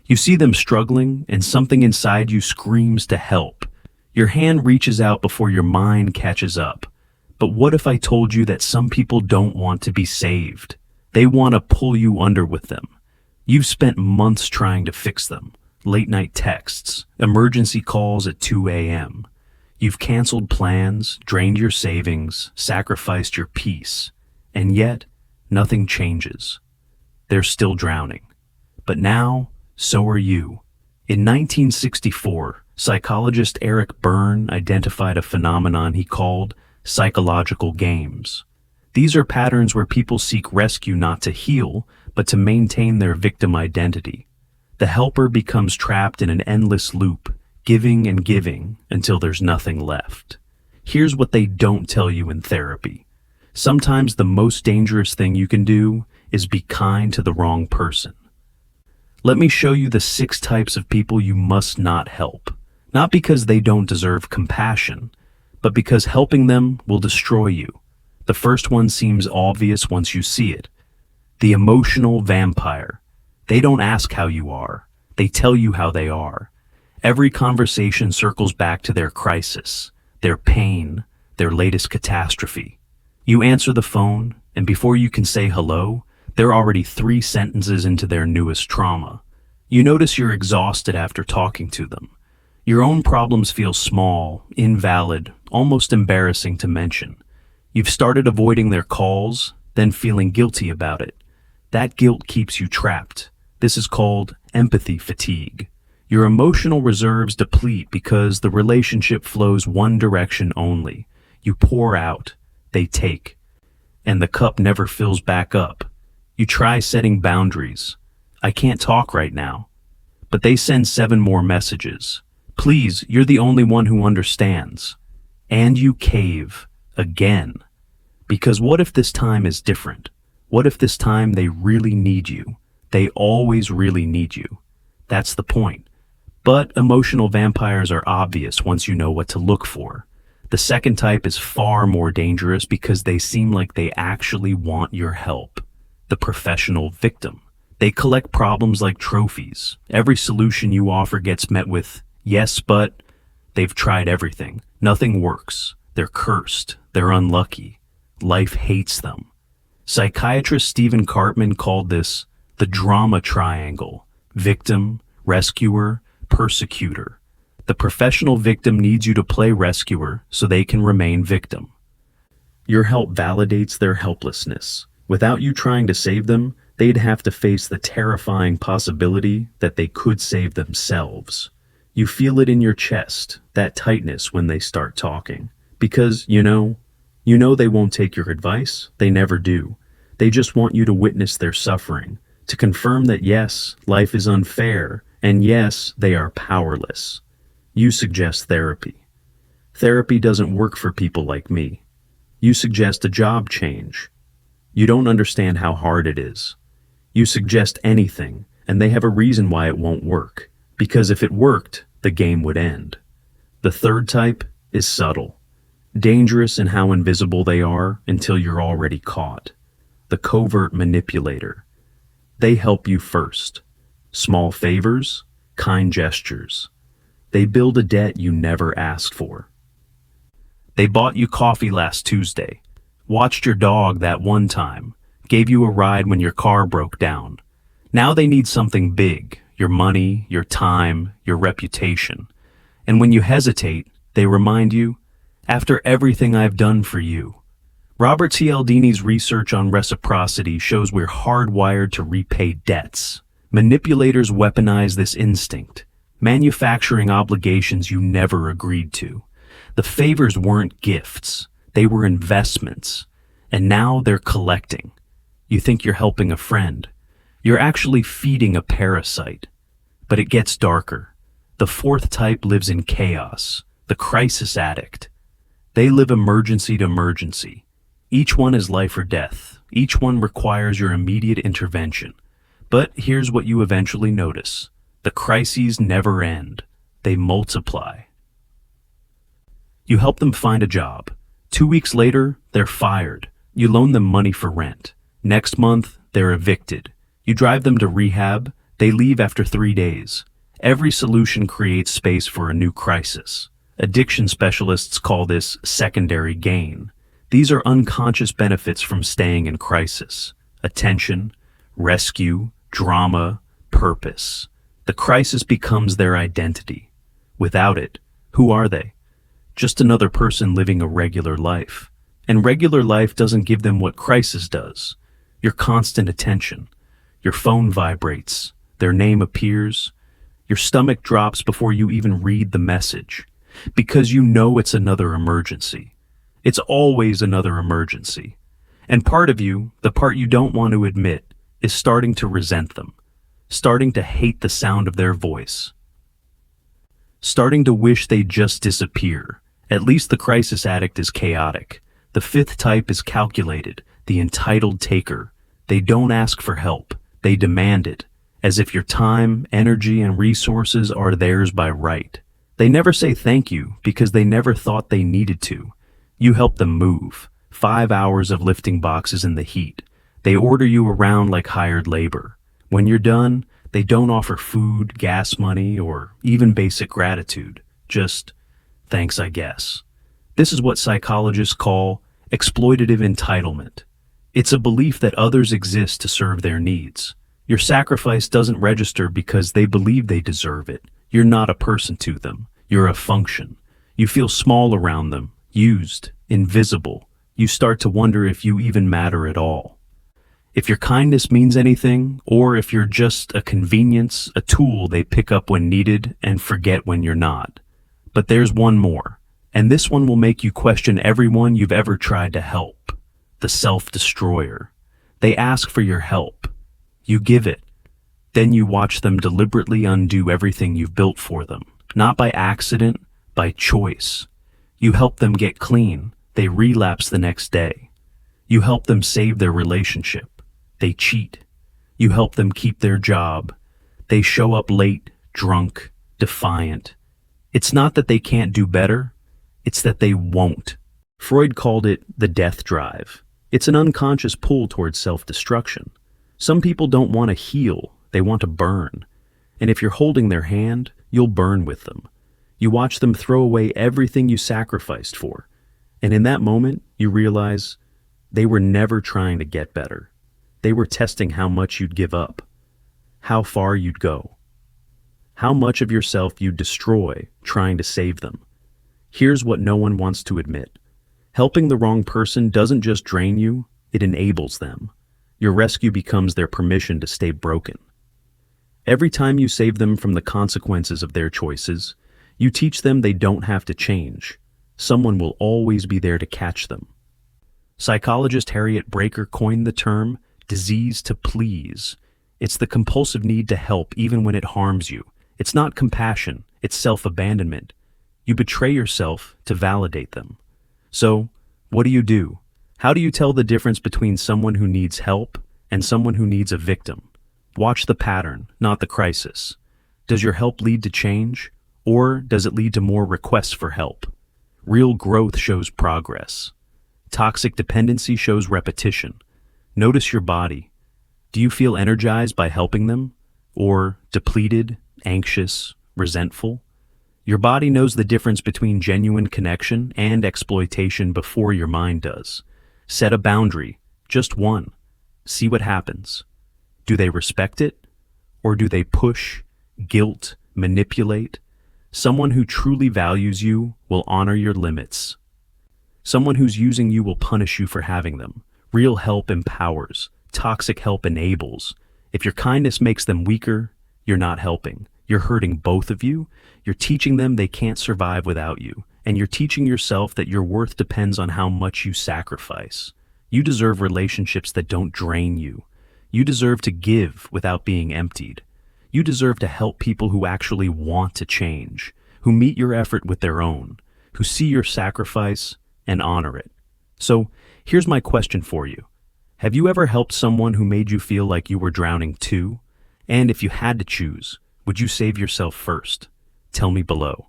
You see them struggling, and something inside you screams to help. Your hand reaches out before your mind catches up. But what if I told you that some people don't want to be saved? They want to pull you under with them. You've spent months trying to fix them. Late-night texts, emergency calls at 2 a.m. You've canceled plans, drained your savings, sacrificed your peace. And yet, nothing changes. They're still drowning. But now, so are you. In 1964, psychologist Eric Berne identified a phenomenon he called psychological games. These are patterns where people seek rescue not to heal, but to maintain their victim identity. The helper becomes trapped in an endless loop, giving and giving until there's nothing left. Here's what they don't tell you in therapy. Sometimes the most dangerous thing you can do is be kind to the wrong person. Let me show you the 6 types of people you must not help. Not because they don't deserve compassion, but because helping them will destroy you. The first one seems obvious once you see it. The emotional vampire. They don't ask how you are. They tell you how they are. Every conversation circles back to their crisis, their pain, their latest catastrophe. You answer the phone, and before you can say hello, they're already 3 sentences into their newest trauma. You notice you're exhausted after talking to them. Your own problems feel small, invalid, almost embarrassing to mention. You've started avoiding their calls, then feeling guilty about it. That guilt keeps you trapped. This is called empathy fatigue. Your emotional reserves deplete because the relationship flows one direction only. You pour out, they take, and the cup never fills back up. You try setting boundaries. I can't talk right now. But they send 7 more messages. Please, you're the only one who understands. And you cave again. Because what if this time is different? What if this time they really need you? They always really need you. That's the point. But emotional vampires are obvious once you know what to look for. The second type is far more dangerous because they seem like they actually want your help. The professional victim. They collect problems like trophies. Every solution you offer gets met with, yes, but they've tried everything. Nothing works. They're cursed. They're unlucky. Life hates them. Psychiatrist Stephen Karpman called this the drama triangle: victim, rescuer, persecutor. The professional victim needs you to play rescuer so they can remain victim. Your help validates their helplessness. Without you trying to save them, they'd have to face the terrifying possibility that they could save themselves. You feel it in your chest, that tightness when they start talking. Because, you know they won't take your advice. They never do. They just want you to witness their suffering, to confirm that yes, life is unfair, and yes, they are powerless. You suggest therapy. Therapy doesn't work for people like me. You suggest a job change. You don't understand how hard it is. You suggest anything, and they have a reason why it won't work. Because if it worked, the game would end. The third type is subtle. Dangerous in how invisible they are until you're already caught. The covert manipulator. They help you first. Small favors, kind gestures. They build a debt you never asked for. They bought you coffee last Tuesday, watched your dog that one time, gave you a ride when your car broke down. Now they need something big, your money, your time, your reputation. And when you hesitate, they remind you, after everything I've done for you. Robert Cialdini's research on reciprocity shows we're hardwired to repay debts. Manipulators weaponize this instinct, manufacturing obligations you never agreed to. The favors weren't gifts, they were investments, and now they're collecting. You think you're helping a friend. You're actually feeding a parasite. But it gets darker. The fourth type lives in chaos, the crisis addict. They live emergency to emergency. Each one is life or death. Each one requires your immediate intervention. But here's what you eventually notice. The crises never end. They multiply. You help them find a job. 2 weeks later, they're fired. You loan them money for rent. Next month, they're evicted. You drive them to rehab. They leave after 3 days. Every solution creates space for a new crisis. Addiction specialists call this secondary gain. These are unconscious benefits from staying in crisis. Attention, rescue, drama, purpose. The crisis becomes their identity. Without it, who are they? Just another person living a regular life. And regular life doesn't give them what crisis does. Your constant attention. Your phone vibrates. Their name appears. Your stomach drops before you even read the message. Because you know it's another emergency. It's always another emergency. And part of you, the part you don't want to admit, is starting to resent them. Starting to hate the sound of their voice. Starting to wish they'd just disappear. At least the crisis addict is chaotic. The fifth type is calculated, the entitled taker. They don't ask for help. They demand it, as if your time, energy, and resources are theirs by right. They never say thank you because they never thought they needed to. You help them move. 5 hours of lifting boxes in the heat. They order you around like hired labor. When you're done, they don't offer food, gas money, or even basic gratitude. Just, thanks, I guess. This is what psychologists call exploitative entitlement. It's a belief that others exist to serve their needs. Your sacrifice doesn't register because they believe they deserve it. You're not a person to them. You're a function. You feel small around them, used, invisible. You start to wonder if you even matter at all. If your kindness means anything, or if you're just a convenience, a tool they pick up when needed and forget when you're not. But there's one more, and this one will make you question everyone you've ever tried to help. The self-destroyer. They ask for your help. You give it. Then you watch them deliberately undo everything you've built for them. Not by accident, by choice. You help them get clean. They relapse the next day. You help them save their relationship. They cheat. You help them keep their job. They show up late, drunk, defiant. It's not that they can't do better. It's that they won't. Freud called it the death drive. It's an unconscious pull towards self-destruction. Some people don't want to heal. They want to burn. And if you're holding their hand, you'll burn with them. You watch them throw away everything you sacrificed for. And in that moment, you realize they were never trying to get better. They were testing how much you'd give up, how far you'd go, how much of yourself you'd destroy trying to save them. Here's what no one wants to admit. Helping the wrong person doesn't just drain you, it enables them. Your rescue becomes their permission to stay broken. Every time you save them from the consequences of their choices, you teach them they don't have to change. Someone will always be there to catch them. Psychologist Harriet Breaker coined the term disease to please. It's the compulsive need to help even when it harms you. It's not compassion, it's self-abandonment. You betray yourself to validate them. So, what do? How do you tell the difference between someone who needs help and someone who needs a victim? Watch the pattern, not the crisis. Does your help lead to change, or does it lead to more requests for help? Real growth shows progress. Toxic dependency shows repetition. Notice your body. Do you feel energized by helping them? Or depleted, anxious, resentful? Your body knows the difference between genuine connection and exploitation before your mind does. Set a boundary, just one. See what happens. Do they respect it? Or do they push, guilt, manipulate? Someone who truly values you will honor your limits. Someone who's using you will punish you for having them. Real help empowers. Toxic help enables. If your kindness makes them weaker, you're not helping. You're hurting both of you. You're teaching them they can't survive without you. And you're teaching yourself that your worth depends on how much you sacrifice. You deserve relationships that don't drain you. You deserve to give without being emptied. You deserve to help people who actually want to change, who meet your effort with their own, who see your sacrifice and honor it. So, here's my question for you. Have you ever helped someone who made you feel like you were drowning too? And if you had to choose, would you save yourself first? Tell me below.